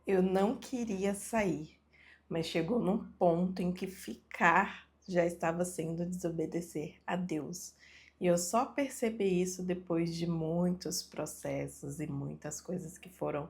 Eu não queria sair, mas chegou num ponto em que ficar já estava sendo desobedecer a Deus. E eu só percebi isso depois de muitos processos e muitas coisas que foram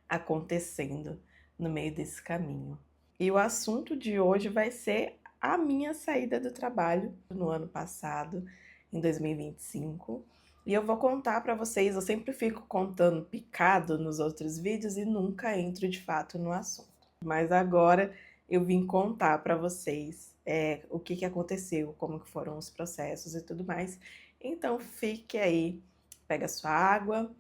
acontecendo no meio desse caminho. E o assunto de hoje vai ser a minha saída do trabalho no ano passado, em 2025. E eu vou contar para vocês, eu sempre fico contando picado nos outros vídeos e nunca entro de fato no assunto. Mas agora eu vim contar para vocês o que que aconteceu, como que foram os processos e tudo mais. Então fique aí, pega sua água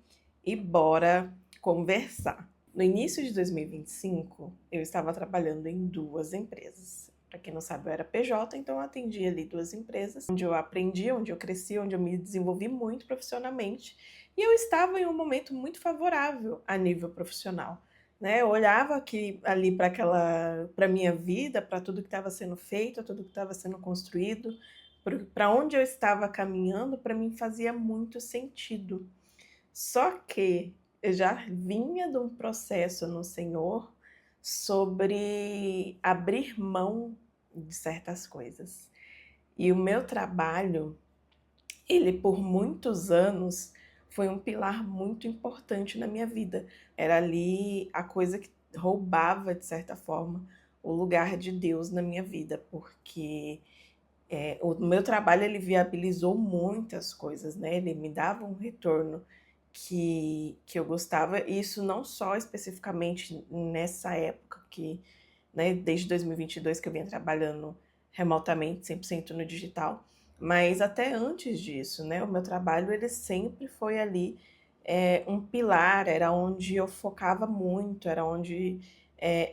e bora conversar. No início de 2025, eu estava trabalhando em duas empresas. Para quem não sabe, eu era PJ, então eu atendia ali duas empresas, onde eu aprendi, onde eu cresci, onde eu me desenvolvi muito profissionalmente. E eu estava em um momento muito favorável a nível profissional. Né? Eu olhava ali para minha vida, para tudo que estava sendo feito, tudo que estava sendo construído, para onde eu estava caminhando, para mim fazia muito sentido. Só que eu já vinha de um processo no Senhor sobre abrir mão de certas coisas. E o meu trabalho, ele por muitos anos foi um pilar muito importante na minha vida. Era ali a coisa que roubava, de certa forma, o lugar de Deus na minha vida, porque o meu trabalho ele viabilizou muitas coisas, né? Ele me dava um retorno que eu gostava, e isso não só especificamente nessa época, né, desde 2022 que eu vinha trabalhando remotamente, 100% no digital, mas até antes disso, né? O meu trabalho ele sempre foi ali um pilar, era onde eu focava muito, era onde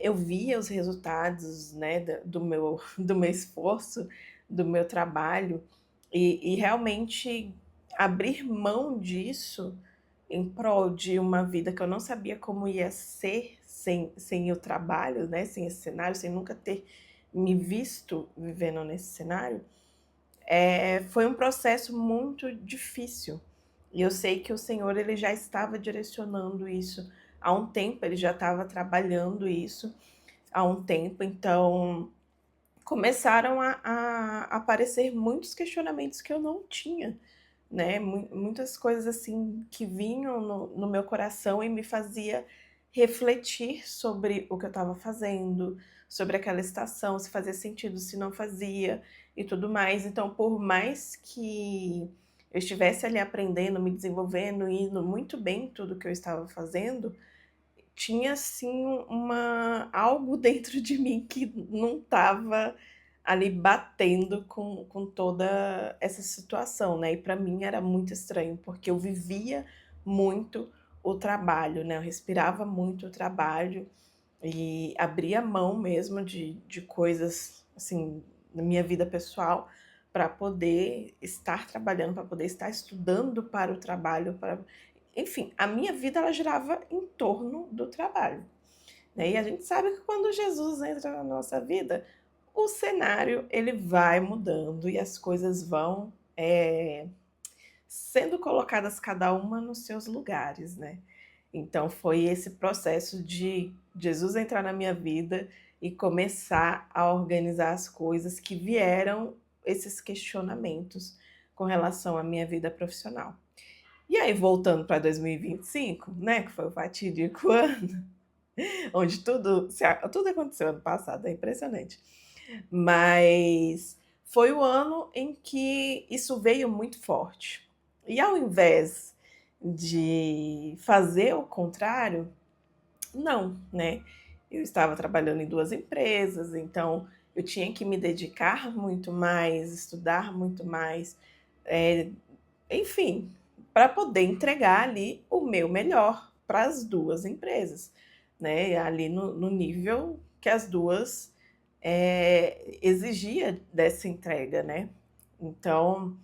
eu via os resultados, né, do meu esforço, do meu trabalho, e realmente abrir mão disso em prol de uma vida que eu não sabia como ia ser sem o trabalho, né, sem esse cenário, sem nunca ter me visto vivendo nesse cenário, foi um processo muito difícil. E eu sei que o Senhor ele já estava direcionando isso há um tempo, ele já estava trabalhando isso há um tempo, então começaram a aparecer muitos questionamentos que eu não tinha, né? Muitas coisas assim que vinham no meu coração e me fazia refletir sobre o que eu estava fazendo, sobre aquela estação, se fazia sentido, se não fazia e tudo mais. Então, por mais que eu estivesse ali aprendendo, me desenvolvendo, indo muito bem em tudo que eu estava fazendo, tinha assim algo dentro de mim que não estava ali batendo com toda essa situação, né? E para mim era muito estranho, porque eu vivia muito o trabalho, né? Eu respirava muito o trabalho e abria mão mesmo de coisas assim na minha vida pessoal para poder estar trabalhando, para poder estar estudando para o trabalho, para enfim, a minha vida ela girava em torno do trabalho, né? E a gente sabe que quando Jesus entra na nossa vida, o cenário ele vai mudando e as coisas vão sendo colocadas cada uma nos seus lugares, né? Então foi esse processo de Jesus entrar na minha vida e começar a organizar as coisas que vieram esses questionamentos com relação à minha vida profissional. E aí, voltando para 2025, né, que foi o fatídico ano, onde tudo aconteceu ano passado, é impressionante. Mas foi o ano em que isso veio muito forte. E ao invés de fazer o contrário, não, né? Eu estava trabalhando em duas empresas, então eu tinha que me dedicar muito mais, estudar muito mais, é, enfim, para poder entregar ali o meu melhor para as duas empresas, né? Ali no nível que as duas exigia dessa entrega, né? Então,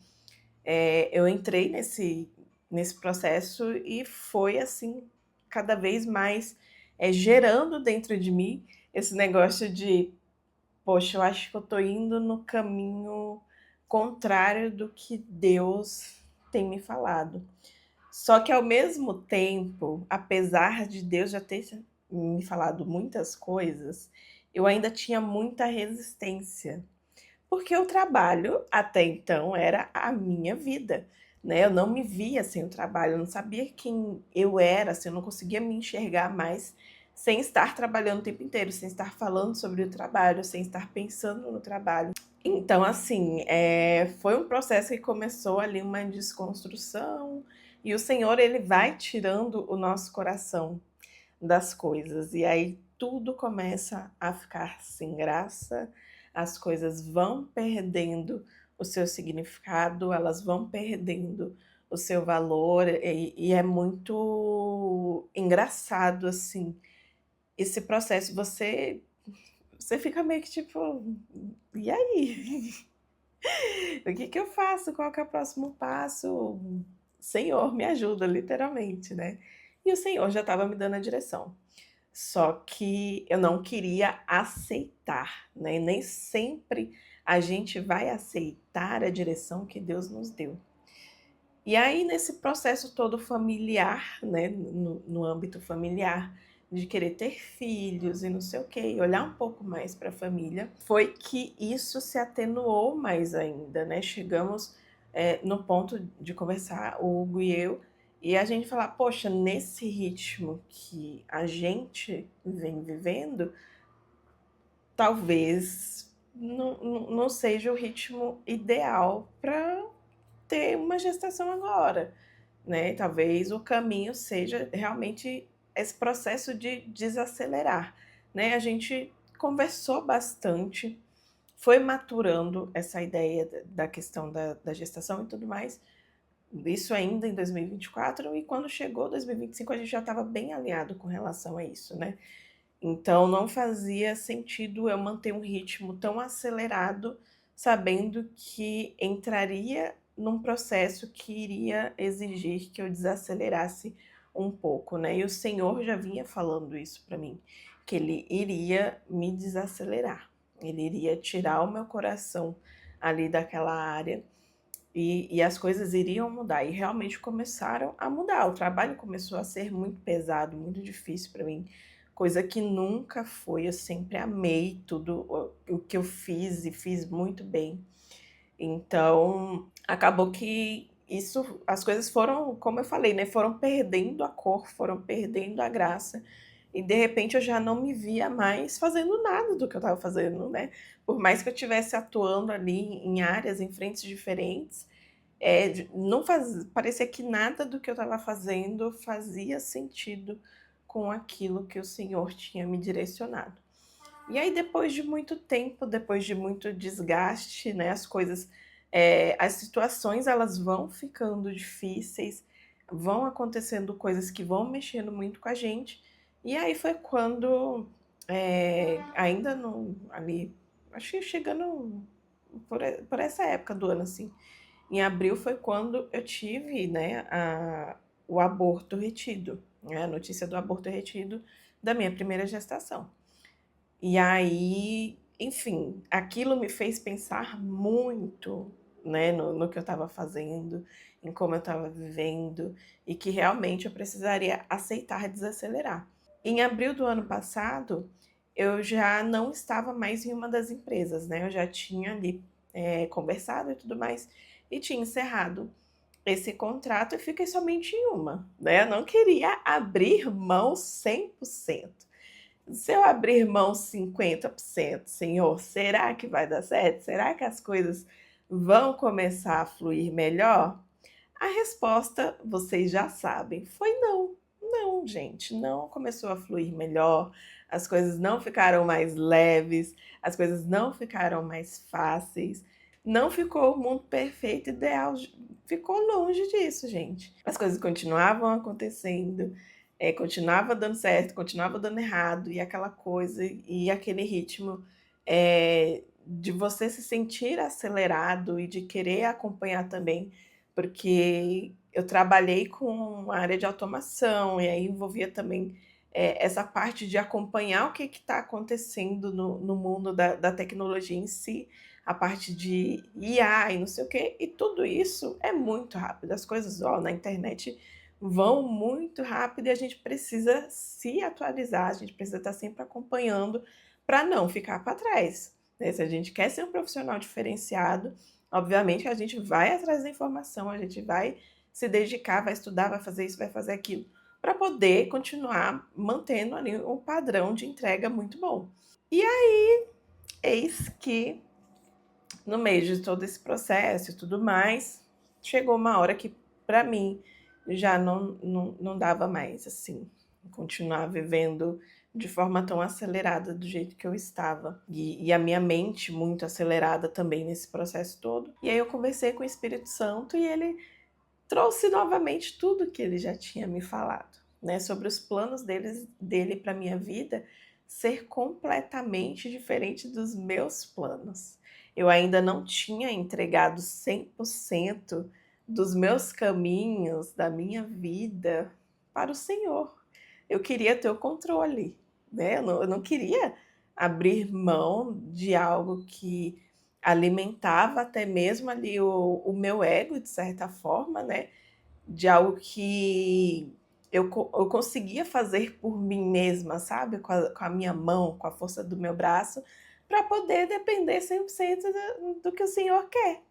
eu entrei nesse processo e foi assim, cada vez mais gerando dentro de mim esse negócio de, poxa, eu acho que eu tô indo no caminho contrário do que Deus tem me falado. Só que ao mesmo tempo, apesar de Deus já ter me falado muitas coisas, eu ainda tinha muita resistência. Porque o trabalho, até então, era a minha vida, né? Eu não me via sem o trabalho, eu não sabia quem eu era, assim, eu não conseguia me enxergar mais sem estar trabalhando o tempo inteiro, sem estar falando sobre o trabalho, sem estar pensando no trabalho. Então, assim, foi um processo que começou ali uma desconstrução, e o Senhor, ele vai tirando o nosso coração das coisas. E aí tudo começa a ficar sem graça, as coisas vão perdendo o seu significado, elas vão perdendo o seu valor, e é muito engraçado, assim, esse processo. Você fica meio que tipo, e aí? O que que eu faço? Qual que é o próximo passo? Senhor, me ajuda, literalmente, né? E o Senhor já estava me dando a direção. Só que eu não queria aceitar, né? Nem sempre a gente vai aceitar a direção que Deus nos deu. E aí, nesse processo todo familiar, né? No âmbito familiar, de querer ter filhos e não sei o quê, e olhar um pouco mais para a família, foi que isso se atenuou mais ainda, né? Chegamos no ponto de conversar, o Hugo e eu, e a gente falar, poxa, nesse ritmo que a gente vem vivendo, talvez não seja o ritmo ideal para ter uma gestação agora, né? Talvez o caminho seja realmente esse processo de desacelerar, né? A gente conversou bastante, foi maturando essa ideia da questão da gestação e tudo mais, isso ainda em 2024, e quando chegou 2025 a gente já estava bem alinhado com relação a isso, né? Então não fazia sentido eu manter um ritmo tão acelerado, sabendo que entraria num processo que iria exigir que eu desacelerasse um pouco, né? E o Senhor já vinha falando isso para mim, que ele iria me desacelerar, ele iria tirar o meu coração ali daquela área, e as coisas iriam mudar. E realmente começaram a mudar. O trabalho começou a ser muito pesado, muito difícil para mim, coisa que nunca foi. Eu sempre amei tudo o que eu fiz e fiz muito bem. Então, acabou que isso, as coisas foram, como eu falei, né, foram perdendo a cor, foram perdendo a graça. E de repente eu já não me via mais fazendo nada do que eu estava fazendo, né? Por mais que eu estivesse atuando ali em áreas, em frentes diferentes, não parecia que nada do que eu estava fazendo fazia sentido com aquilo que o Senhor tinha me direcionado. E aí, depois de muito tempo, depois de muito desgaste, né, as situações, elas vão ficando difíceis, vão acontecendo coisas que vão mexendo muito com a gente. E aí foi quando, ainda no, ali, acho que chegando por essa época do ano, assim, em abril foi quando eu tive, né, o aborto retido, né, a notícia do aborto retido da minha primeira gestação. E aí, enfim, aquilo me fez pensar muito, né, no que eu estava fazendo, em como eu estava vivendo, e que realmente eu precisaria aceitar desacelerar. Em abril do ano passado, eu já não estava mais em uma das empresas, né? Eu já tinha ali conversado e tudo mais, e tinha encerrado esse contrato e fiquei somente em uma, né? Eu não queria abrir mão 100%. Se eu abrir mão 50%, Senhor, será que vai dar certo? Será que as coisas vão começar a fluir melhor? A resposta, vocês já sabem, foi não. Não, gente, não começou a fluir melhor, as coisas não ficaram mais leves, as coisas não ficaram mais fáceis, não ficou o mundo perfeito, ideal, ficou longe disso, gente. As coisas continuavam acontecendo, continuava dando certo, continuava dando errado, e aquela coisa, e aquele ritmo de você se sentir acelerado e de querer acompanhar também, porque eu trabalhei com a área de automação, e aí envolvia também essa parte de acompanhar o que está acontecendo no mundo da tecnologia em si, a parte de IA e não sei o quê, e tudo isso é muito rápido. As coisas, ó, na internet vão muito rápido e a gente precisa se atualizar, a gente precisa estar sempre acompanhando para não ficar para trás, né? Se a gente quer ser um profissional diferenciado, obviamente que a gente vai atrás da informação, a gente vai se dedicar, vai estudar, vai fazer isso, vai fazer aquilo, para poder continuar mantendo ali um padrão de entrega muito bom. E aí, eis que no meio de todo esse processo e tudo mais, chegou uma hora que, para mim, já não dava mais, assim, continuar vivendo de forma tão acelerada do jeito que eu estava. E a minha mente muito acelerada também nesse processo todo. E aí eu conversei com o Espírito Santo e ele trouxe novamente tudo que ele já tinha me falado, né, sobre os planos dele para minha vida ser completamente diferente dos meus planos. Eu ainda não tinha entregado 100% dos meus caminhos, da minha vida para o Senhor. Eu queria ter o controle, né? Eu não queria abrir mão de algo que alimentava até mesmo ali o meu ego, de certa forma, né? De algo que eu conseguia fazer por mim mesma, sabe? Com a minha mão, com a força do meu braço, para poder depender 100% do que o Senhor quer.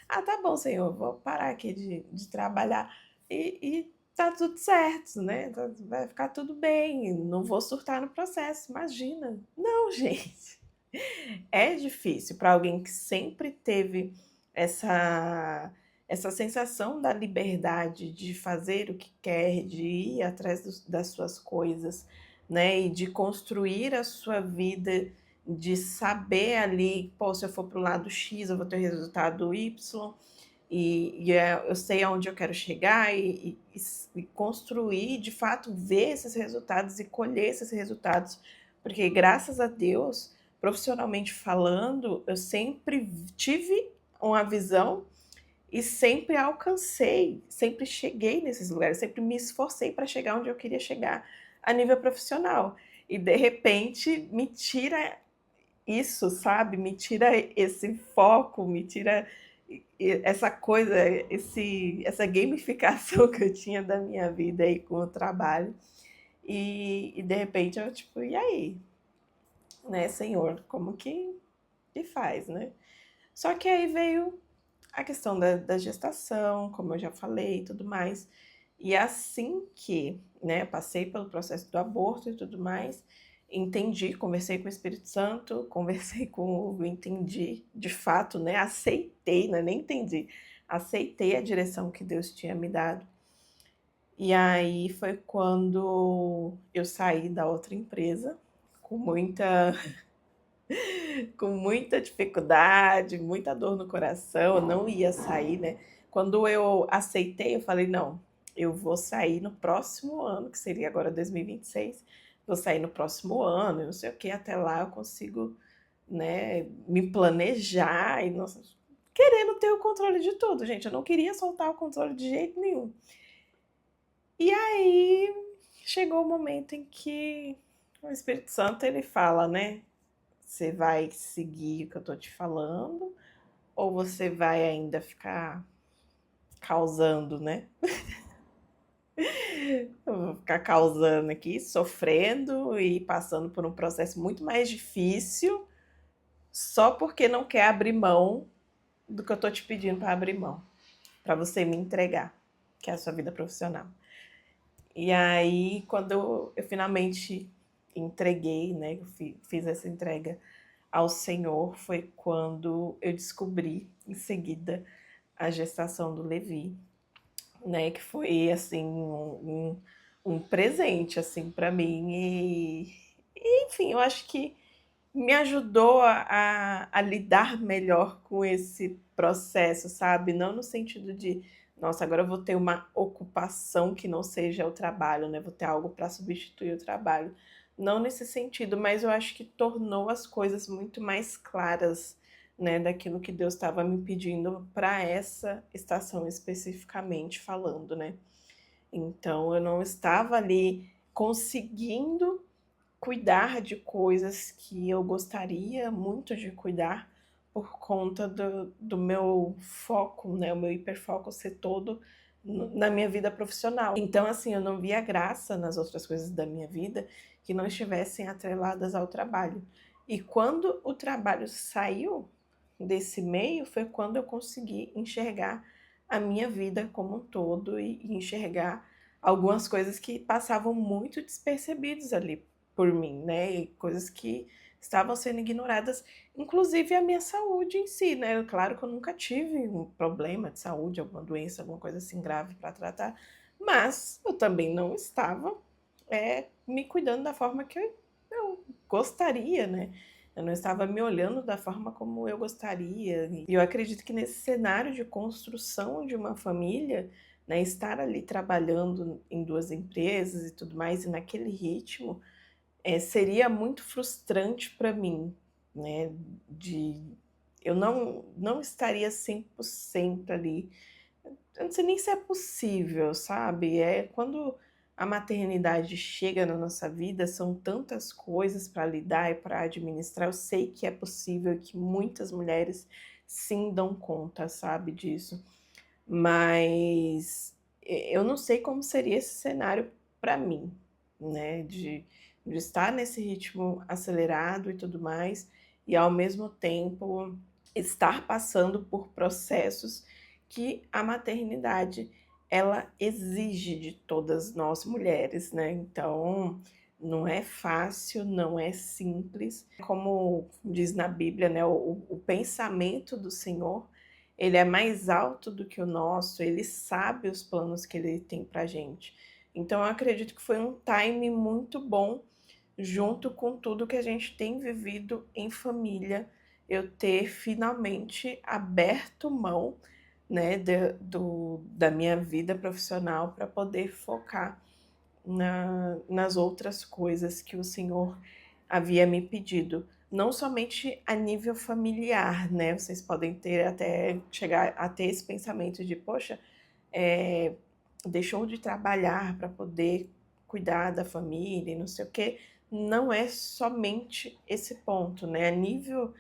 Ah, tá bom, Senhor, vou parar aqui de trabalhar e tá tudo certo, né? Vai ficar tudo bem, não vou surtar no processo, imagina. Não, gente. É difícil para alguém que sempre teve essa essa sensação da liberdade de fazer o que quer, de ir atrás das suas coisas, né? E de construir a sua vida, de saber ali, pô, se eu for para o lado X, eu vou ter o resultado Y, eu sei aonde eu quero chegar e construir, de fato, ver esses resultados e colher esses resultados, porque graças a Deus, profissionalmente falando, eu sempre tive uma visão e sempre alcancei, sempre cheguei nesses lugares, sempre me esforcei para chegar onde eu queria chegar a nível profissional. E de repente me tira isso, sabe? Me tira esse foco, me tira essa coisa, essa gamificação que eu tinha da minha vida aí com o trabalho. E de repente eu, tipo, e aí? Né, Senhor, como que faz, né? Só que aí veio a questão da gestação, como eu já falei e tudo mais. E assim que, né, passei pelo processo do aborto e tudo mais, entendi, conversei com o Espírito Santo, conversei com o entendi, de fato, né, aceitei, né, nem entendi, aceitei a direção que Deus tinha me dado. E aí foi quando eu saí da outra empresa, com muita com muita dificuldade, muita dor no coração, eu não ia sair, né? Quando eu aceitei, eu falei, não, eu vou sair no próximo ano, que seria agora 2026, vou sair no próximo ano, não sei o que, até lá eu consigo, né, me planejar e nossa, querendo ter o controle de tudo, gente, eu não queria soltar o controle de jeito nenhum. E aí chegou o momento em que o Espírito Santo ele fala, né? Você vai seguir o que eu tô te falando ou você vai ainda ficar causando, né? Eu vou ficar causando aqui, sofrendo e passando por um processo muito mais difícil só porque não quer abrir mão do que eu tô te pedindo para abrir mão, para você me entregar, que é a sua vida profissional. E aí, quando eu finalmente entreguei, né, eu fiz essa entrega ao Senhor, foi quando eu descobri em seguida a gestação do Levi, né, que foi assim um presente assim para mim enfim, eu acho que me ajudou a lidar melhor com esse processo, sabe? Não no sentido de, nossa, agora eu vou ter uma ocupação que não seja o trabalho, né? Vou ter algo para substituir o trabalho. Não nesse sentido, mas eu acho que tornou as coisas muito mais claras, né? Daquilo que Deus estava me pedindo para essa estação especificamente falando, né? Então eu não estava ali conseguindo cuidar de coisas que eu gostaria muito de cuidar por conta do meu foco, né? O meu hiperfoco ser todo na minha vida profissional. Então, assim, eu não via graça nas outras coisas da minha vida que não estivessem atreladas ao trabalho. E quando o trabalho saiu desse meio, foi quando eu consegui enxergar a minha vida como um todo e enxergar algumas coisas que passavam muito despercebidas ali por mim, né? E coisas que estavam sendo ignoradas, inclusive a minha saúde em si, né? Claro que eu nunca tive um problema de saúde, alguma doença, alguma coisa assim grave para tratar, mas eu também não estava me cuidando da forma que eu gostaria, né? Eu não estava me olhando da forma como eu gostaria. E eu acredito que nesse cenário de construção de uma família, né, estar ali trabalhando em duas empresas e tudo mais, e naquele ritmo, seria muito frustrante para mim, né? De eu não estaria 100% ali. Eu não sei nem se é possível, sabe? É quando a maternidade chega na nossa vida, são tantas coisas para lidar e para administrar. Eu sei que é possível e que muitas mulheres sim dão conta, sabe, disso. Mas eu não sei como seria esse cenário para mim, né? De estar nesse ritmo acelerado e tudo mais, e ao mesmo tempo estar passando por processos que a maternidade ela exige de todas nós mulheres, né? Então, não é fácil, não é simples. Como diz na Bíblia, né? O pensamento do Senhor, ele é mais alto do que o nosso, ele sabe os planos que ele tem pra gente. Então, eu acredito que foi um time muito bom, junto com tudo que a gente tem vivido em família, eu ter finalmente aberto mão, né, da minha vida profissional para poder focar nas outras coisas que o Senhor havia me pedido. Não somente a nível familiar, né? Vocês podem ter até chegar a ter esse pensamento de, poxa, é, deixou de trabalhar para poder cuidar da família e não sei o quê. Não é somente esse ponto, né? A nível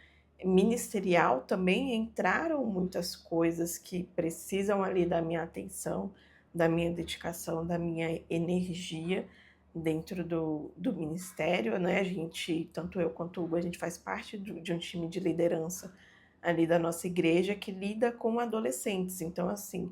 ministerial também entraram muitas coisas que precisam ali da minha atenção, da minha dedicação, da minha energia dentro do ministério, né? A gente, tanto eu quanto o Hugo, a gente faz parte de um time de liderança ali da nossa igreja que lida com adolescentes. Então, assim,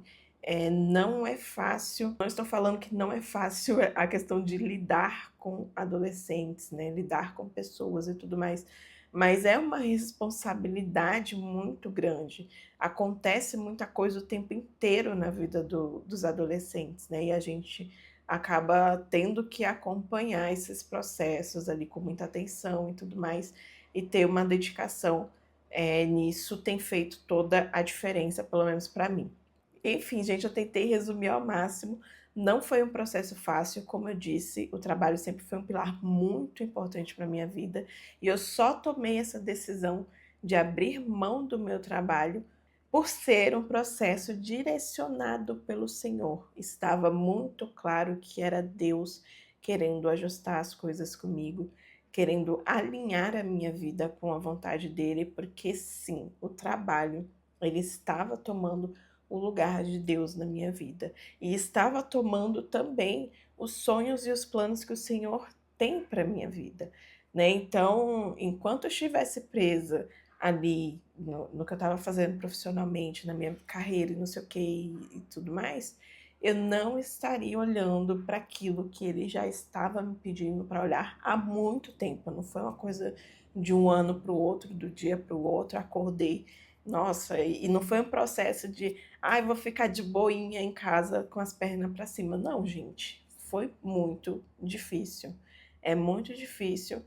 não é fácil, não estou falando que não é fácil a questão de lidar com adolescentes, né? Lidar com pessoas e tudo mais, mas é uma responsabilidade muito grande. Acontece muita coisa o tempo inteiro na vida dos adolescentes, né? E a gente acaba tendo que acompanhar esses processos ali com muita atenção e tudo mais, e ter uma dedicação nisso tem feito toda a diferença, pelo menos para mim. Enfim, gente, eu tentei resumir ao máximo. Não foi um processo fácil, como eu disse, o trabalho sempre foi um pilar muito importante para minha vida, e eu só tomei essa decisão de abrir mão do meu trabalho por ser um processo direcionado pelo Senhor. Estava muito claro que era Deus querendo ajustar as coisas comigo, querendo alinhar a minha vida com a vontade dele, porque sim, o trabalho ele estava tomando o lugar de Deus na minha vida e estava tomando também os sonhos e os planos que o Senhor tem para minha vida, né? Então, enquanto eu estivesse presa ali no que eu estava fazendo profissionalmente, na minha carreira e não sei o que e tudo mais, eu não estaria olhando para aquilo que ele já estava me pedindo para olhar há muito tempo. Não foi uma coisa de um ano para o outro, do dia para o outro, acordei. Nossa, e não foi um processo de, ai, vou ficar de boinha em casa com as pernas para cima. Não, gente, foi muito difícil. É muito difícil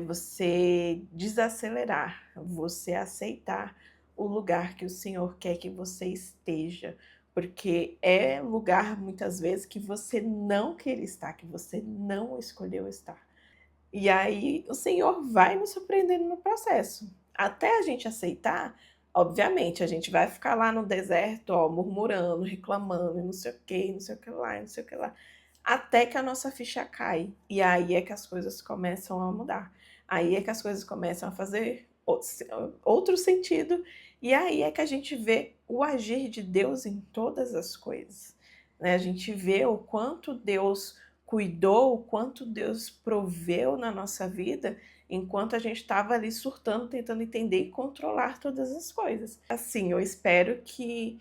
você desacelerar, você aceitar o lugar que o Senhor quer que você esteja, porque é lugar muitas vezes que você não quer estar, que você não escolheu estar. E aí o Senhor vai nos surpreendendo no processo. Até a gente aceitar, obviamente, a gente vai ficar lá no deserto, ó, murmurando, reclamando, e não sei o que, não sei o que lá, não sei o que lá, até que a nossa ficha cai. E aí é que as coisas começam a mudar. Aí é que as coisas começam a fazer outro sentido. E aí é que a gente vê o agir de Deus em todas as coisas. né? A gente vê o quanto Deus cuidou, o quanto Deus proveu na nossa vida, enquanto a gente estava ali surtando, tentando entender e controlar todas as coisas. Assim, eu espero que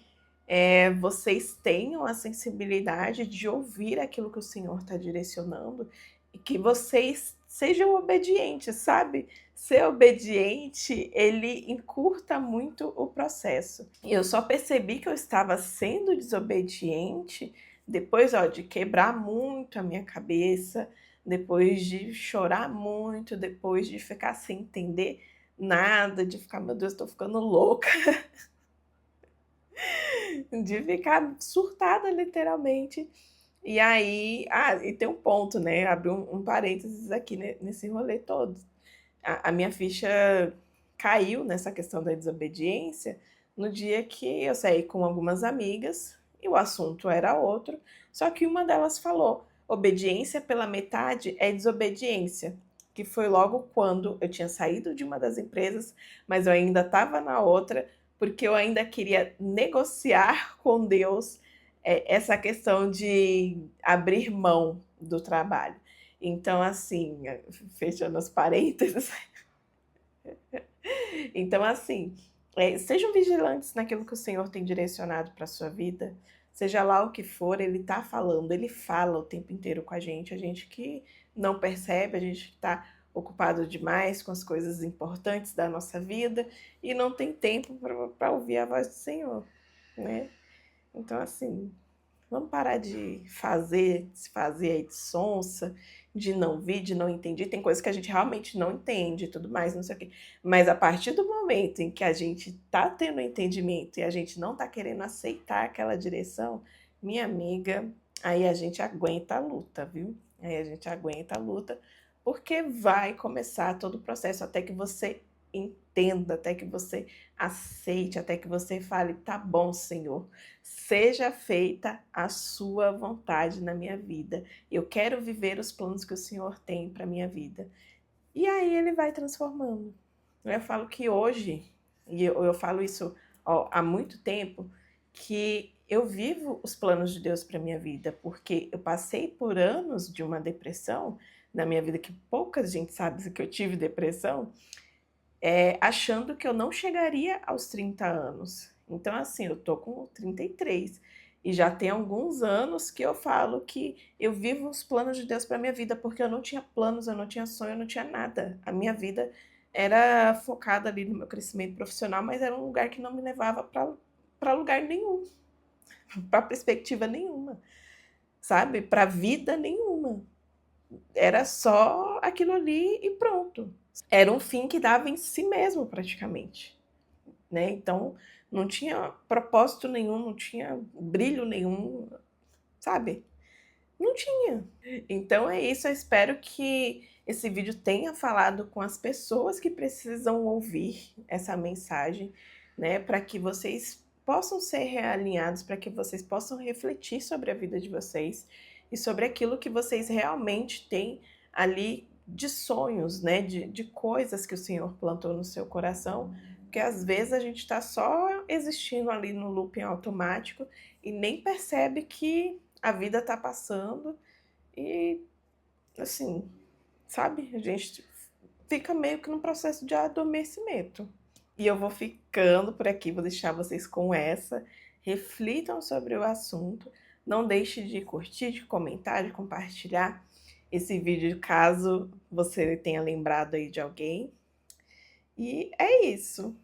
vocês tenham a sensibilidade de ouvir aquilo que o Senhor está direcionando e que vocês sejam obedientes, sabe? Ser obediente, ele encurta muito o processo. E eu só percebi que eu estava sendo desobediente depois, ó, de quebrar muito a minha cabeça, depois de chorar muito, depois de ficar sem entender nada, de ficar, meu Deus, estou ficando louca, de ficar surtada literalmente. E aí, e tem um ponto, né? Abri um parênteses aqui nesse rolê todo. A minha ficha caiu nessa questão da desobediência no dia que eu saí com algumas amigas e o assunto era outro, só que uma delas falou: obediência pela metade é desobediência. Que foi logo quando eu tinha saído de uma das empresas, mas eu ainda estava na outra, porque eu ainda queria negociar com Deus essa questão de abrir mão do trabalho. Então, assim, fechando os parênteses, então, assim, sejam vigilantes naquilo que o Senhor tem direcionado para a sua vida, seja lá o que for, Ele está falando, Ele fala o tempo inteiro com a gente que não percebe, a gente que está ocupado demais com as coisas importantes da nossa vida e não tem tempo para ouvir a voz do Senhor, né? Então, assim, vamos parar de se fazer aí de sonsa, de não vir, de não entender. Tem coisas que a gente realmente não entende e tudo mais, não sei o quê. Mas a partir do momento em que a gente tá tendo entendimento e a gente não tá querendo aceitar aquela direção, minha amiga, aí a gente aguenta a luta, viu? Aí a gente aguenta a luta, porque vai começar todo o processo até que você entenda, até que você aceite, até que você fale, tá bom, Senhor, seja feita a sua vontade na minha vida. Eu quero viver os planos que o Senhor tem para minha vida. E aí ele vai transformando. Eu falo que hoje, e eu falo isso há muito tempo, que eu vivo os planos de Deus para minha vida, porque eu passei por anos de uma depressão na minha vida, que pouca gente sabe que eu tive depressão, achando que eu não chegaria aos 30 anos. Então, assim, eu tô com 33 e já tem alguns anos que eu falo que eu vivo os planos de Deus para minha vida, porque eu não tinha planos, eu não tinha sonho, eu não tinha nada. A minha vida era focada ali no meu crescimento profissional, mas era um lugar que não me levava para lugar nenhum, para perspectiva nenhuma, sabe? Para vida nenhuma. Era só aquilo ali e pronto. Era um fim que dava em si mesmo, praticamente, né? Então, não tinha propósito nenhum, não tinha brilho nenhum, sabe? Não tinha. Então é isso, eu espero que esse vídeo tenha falado com as pessoas que precisam ouvir essa mensagem, né? Para que vocês possam ser realinhados, para que vocês possam refletir sobre a vida de vocês e sobre aquilo que vocês realmente têm ali de sonhos, né? De coisas que o Senhor plantou no seu coração, porque às vezes a gente está só existindo ali no looping automático e nem percebe que a vida tá passando e, assim, sabe? A gente fica meio que num processo de adormecimento. E eu vou ficando por aqui, vou deixar vocês com essa. Reflitam sobre o assunto. Não deixe de curtir, de comentar, de compartilhar esse vídeo caso você tenha lembrado aí de alguém. E é isso.